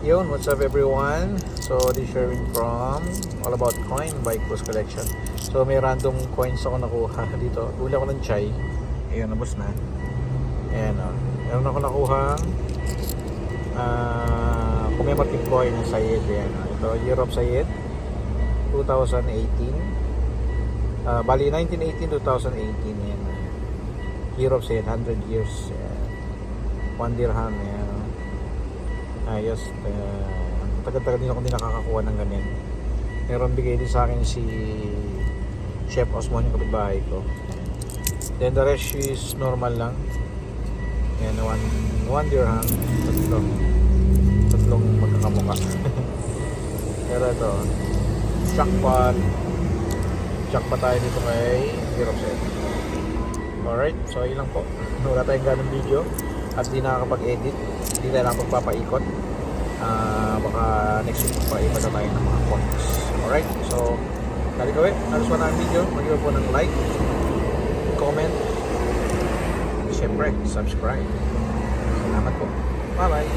Yun, what's up everyone? So, this is Sherwin from All About Coin by Cruz Collection. So, may random coins ako nakuha dito. Huli ako ng chai. Ayan, nabos na. Ayan, o. Meron ako nakuha commemorative coin ng Sayed. Ayan, o. Ito, Year of Sayed 2018. Bali, 1918-2018. Ayan. Year of Sayed, 100 years. 1 dirham. Ayan. Ayos, tagal-tagal din ako din nakakakuha ng ganyan. Meron bigay din sa akin si Chef Osmon, yung kapitbahay ko. Then the rest is normal lang. Yan, 1 dirham. Tatlong magkakamuka. Pero ito, jackpot tayo dito kay Year of Sayed. Alright, so yun lang po. Wala tayong ganong video at di nakakapag-edit, hindi tayo lang pagpapaikot. Baka next week pa tayo ng mga coins. Alright, so dali kawin, alas na ang video. Mag-iwa po ng like, comment, at syempre subscribe. Salamat po, bye bye.